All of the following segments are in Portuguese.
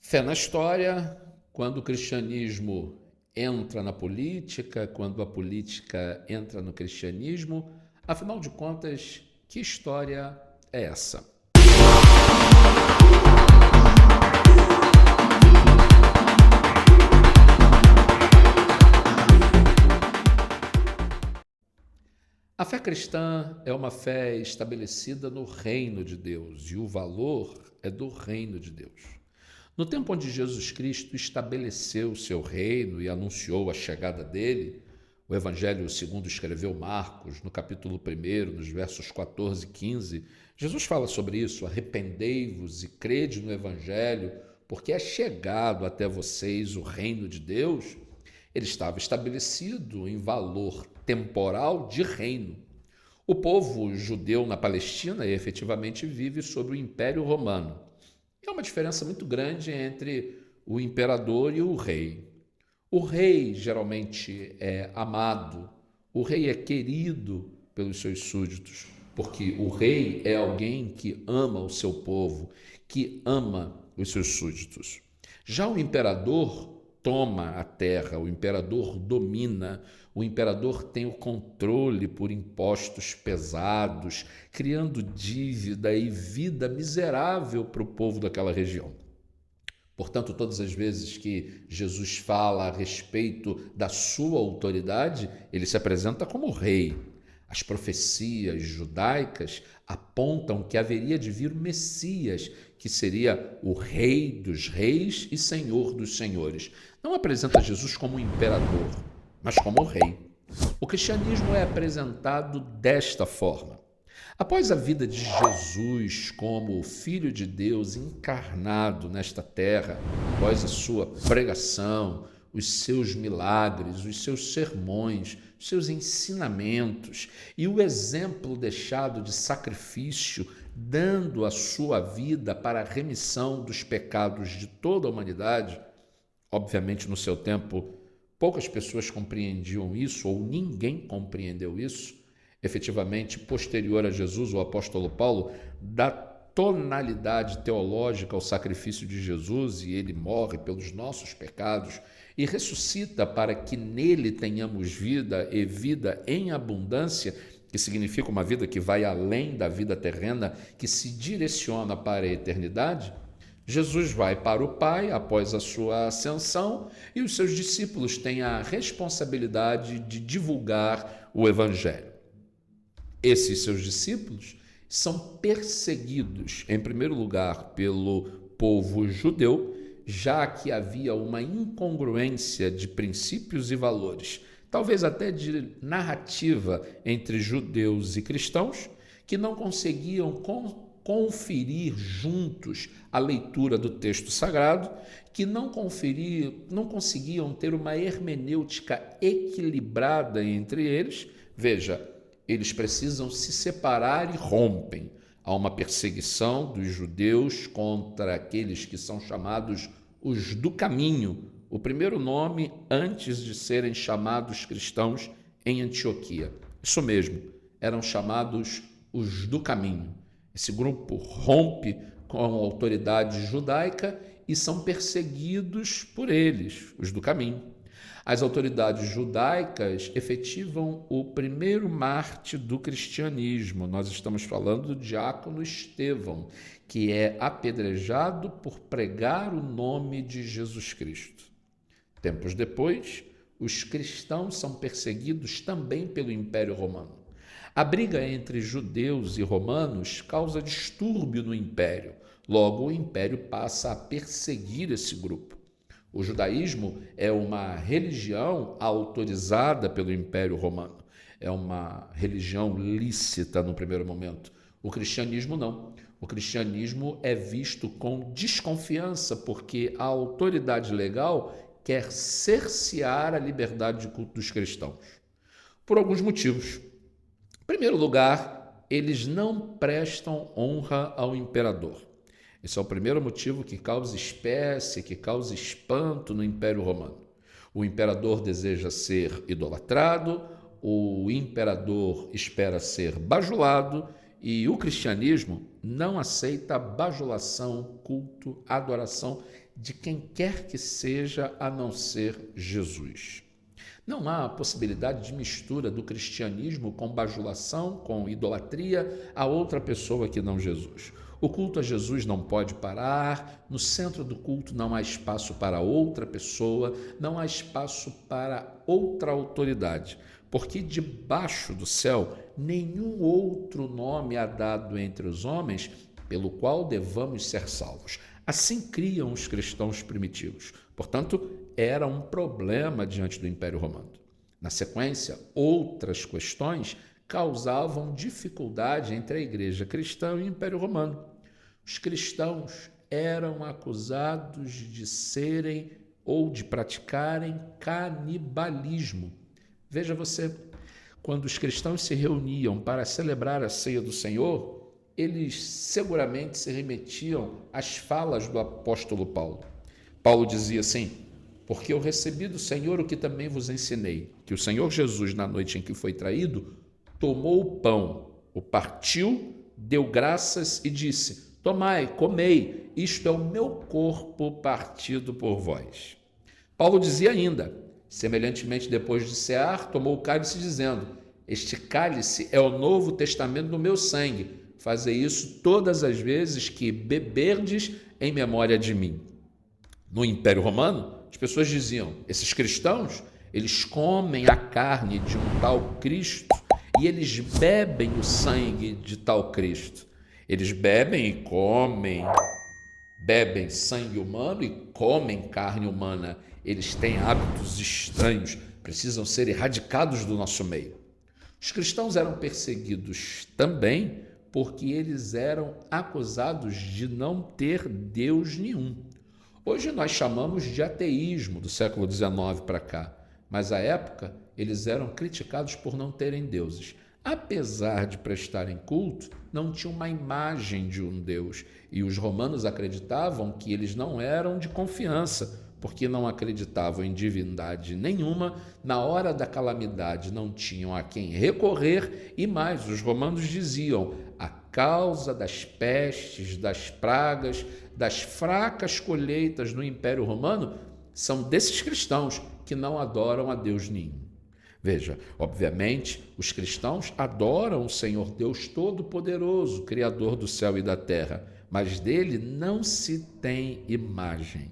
Fé na história, quando o cristianismo entra na política, quando a política entra no cristianismo, afinal de contas, que história é essa? A fé cristã é uma fé estabelecida no reino de Deus e o valor é do reino de Deus. No tempo onde Jesus Cristo estabeleceu o seu reino e anunciou a chegada dele, o Evangelho segundo escreveu Marcos, no capítulo 1, nos versos 14 e 15, Jesus fala sobre isso: arrependei-vos e crede no Evangelho, porque é chegado até vocês o reino de Deus. Ele estava estabelecido em valor temporal de reino. O povo judeu na Palestina efetivamente vive sob o Império Romano. É uma diferença muito grande entre o imperador e o rei. O rei geralmente é amado, o rei é querido pelos seus súditos, porque o rei é alguém que ama o seu povo, que ama os seus súditos. Já o imperador toma a terra, o imperador domina, o imperador tem o controle por impostos pesados, criando dívida e vida miserável para o povo daquela região. Portanto, todas as vezes que Jesus fala a respeito da sua autoridade, ele se apresenta como rei. As profecias judaicas apontam que haveria de vir o Messias, que seria o rei dos reis e senhor dos senhores. Não apresenta Jesus como imperador, mas como rei. O cristianismo é apresentado desta forma. Após a vida de Jesus como o Filho de Deus encarnado nesta terra, após a sua pregação, os seus milagres, os seus sermões, os seus ensinamentos e o exemplo deixado de sacrifício, dando a sua vida para a remissão dos pecados de toda a humanidade, obviamente no seu tempo poucas pessoas compreendiam isso ou ninguém compreendeu isso. Efetivamente, posterior a Jesus, o apóstolo Paulo dá tonalidade teológica ao sacrifício de Jesus e ele morre pelos nossos pecados e ressuscita para que nele tenhamos vida e vida em abundância, que significa uma vida que vai além da vida terrena, que se direciona para a eternidade. Jesus vai para o Pai após a sua ascensão e os seus discípulos têm a responsabilidade de divulgar o Evangelho. Esses seus discípulos são perseguidos, em primeiro lugar, pelo povo judeu, já que havia uma incongruência de princípios e valores, talvez até de narrativa entre judeus e cristãos, que não conseguiam conferir juntos a leitura do texto sagrado, que não conseguiam ter uma hermenêutica equilibrada entre eles. Veja, eles precisam se separar e rompem. Há uma perseguição dos judeus contra aqueles que são chamados os do caminho, o primeiro nome antes de serem chamados cristãos em Antioquia. Isso mesmo, eram chamados os do caminho. Esse grupo rompe com a autoridade judaica e são perseguidos por eles, os do caminho. As autoridades judaicas efetivam o primeiro mártir do cristianismo. Nós estamos falando do diácono Estevão, que é apedrejado por pregar o nome de Jesus Cristo. Tempos depois, os cristãos são perseguidos também pelo Império Romano. A briga entre judeus e romanos causa distúrbio no império. Logo, o império passa a perseguir esse grupo. O judaísmo é uma religião autorizada pelo Império Romano. É uma religião lícita no primeiro momento. O cristianismo não. O cristianismo é visto com desconfiança porque a autoridade legal quer cercear a liberdade de culto dos cristãos. Por alguns motivos. Em primeiro lugar, eles não prestam honra ao imperador. Esse é o primeiro motivo que causa espécie, que causa espanto no Império Romano. O imperador deseja ser idolatrado, o imperador espera ser bajulado e o cristianismo não aceita bajulação, culto, adoração de quem quer que seja a não ser Jesus. Não há a possibilidade de mistura do cristianismo com bajulação, com idolatria a outra pessoa que não Jesus. O culto a Jesus não pode parar, no centro do culto não há espaço para outra pessoa, não há espaço para outra autoridade, porque debaixo do céu nenhum outro nome há dado entre os homens pelo qual devamos ser salvos. Assim criam os cristãos primitivos. Portanto, era um problema diante do Império Romano. Na sequência, outras questões causavam dificuldade entre a igreja cristã e o Império Romano. Os cristãos eram acusados de serem ou de praticarem canibalismo. Veja você, quando os cristãos se reuniam para celebrar a ceia do Senhor, eles seguramente se remetiam às falas do apóstolo Paulo. Paulo dizia assim: porque eu recebi do Senhor o que também vos ensinei, que o Senhor Jesus, na noite em que foi traído, tomou o pão, o partiu, deu graças e disse: tomai, comei, isto é o meu corpo partido por vós. Paulo dizia ainda: semelhantemente, depois de cear, tomou o cálice, dizendo: este cálice é o novo testamento do meu sangue. Fazei isso todas as vezes que beberdes em memória de mim. No Império Romano, as pessoas diziam: esses cristãos, eles comem a carne de um tal Cristo e eles bebem o sangue de tal Cristo. Eles bebem e comem, bebem sangue humano e comem carne humana. Eles têm hábitos estranhos, precisam ser erradicados do nosso meio. Os cristãos eram perseguidos também porque eles eram acusados de não ter Deus nenhum. Hoje nós chamamos de ateísmo do século XIX para cá, mas à época eles eram criticados por não terem deuses. Apesar de prestarem culto, não tinham uma imagem de um Deus, e os romanos acreditavam que eles não eram de confiança, porque não acreditavam em divindade nenhuma, na hora da calamidade não tinham a quem recorrer, e mais, os romanos diziam: a causa das pestes, das pragas, das fracas colheitas no Império Romano são desses cristãos que não adoram a Deus nenhum. Veja, obviamente, os cristãos adoram o Senhor Deus Todo-Poderoso, Criador do céu e da terra, mas dele não se tem imagem.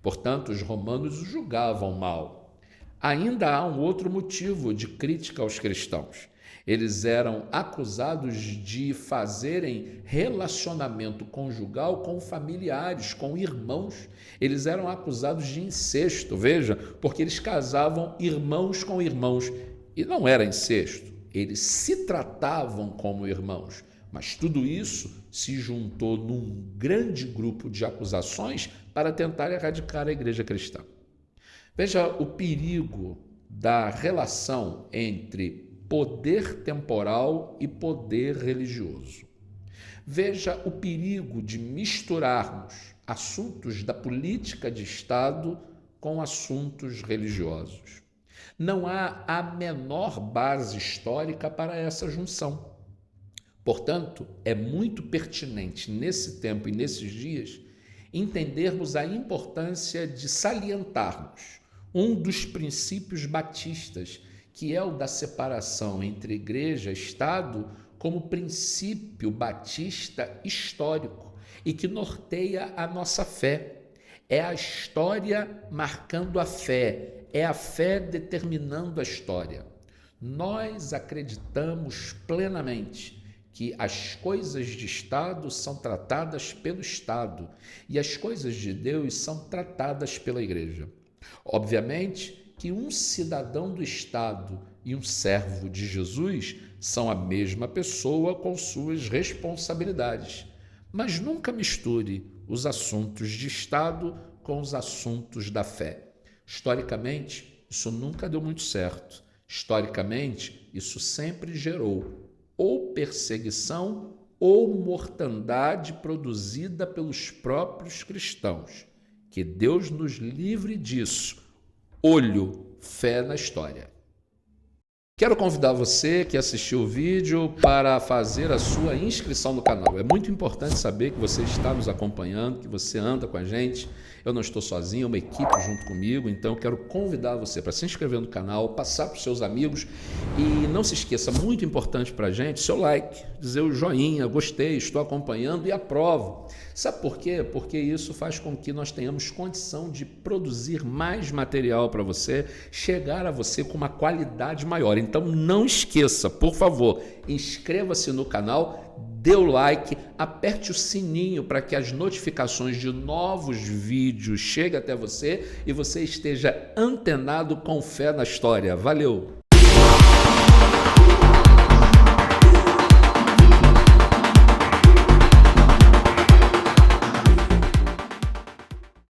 Portanto, os romanos o julgavam mal. Ainda há um outro motivo de crítica aos cristãos. Eles eram acusados de fazerem relacionamento conjugal com familiares, com irmãos. Eles eram acusados de incesto, veja, porque eles casavam irmãos com irmãos. E não era incesto, eles se tratavam como irmãos. Mas tudo isso se juntou num grande grupo de acusações para tentar erradicar a igreja cristã. Veja o perigo da relação entre poder temporal e poder religioso. Veja o perigo de misturarmos assuntos da política de Estado com assuntos religiosos. Não há a menor base histórica para essa junção. Portanto, é muito pertinente nesse tempo e nesses dias entendermos a importância de salientarmos um dos princípios batistas, que é o da separação entre igreja e Estado, como princípio batista histórico e que norteia a nossa fé. É a história marcando a fé, é a fé determinando a história. Nós acreditamos plenamente que as coisas de Estado são tratadas pelo Estado e as coisas de Deus são tratadas pela Igreja. Obviamente que um cidadão do Estado e um servo de Jesus são a mesma pessoa com suas responsabilidades, mas nunca misture os assuntos de Estado com os assuntos da fé. Historicamente, isso nunca deu muito certo. Historicamente, isso sempre gerou ou perseguição ou mortandade produzida pelos próprios cristãos. Que Deus nos livre disso. Olho, fé na história. Quero convidar você que assistiu o vídeo para fazer a sua inscrição no canal. É muito importante saber que você está nos acompanhando, que você anda com a gente. Eu não estou sozinho, é uma equipe junto comigo, então eu quero convidar você para se inscrever no canal, passar para os seus amigos e não se esqueça, muito importante para a gente, seu like, dizer o joinha, gostei, estou acompanhando e aprovo. Sabe por quê? Porque isso faz com que nós tenhamos condição de produzir mais material para você, chegar a você com uma qualidade maior. Então não esqueça, por favor, inscreva-se no canal, dê o like, aperte o sininho para que as notificações de novos vídeos cheguem até você e você esteja antenado com fé na história. Valeu!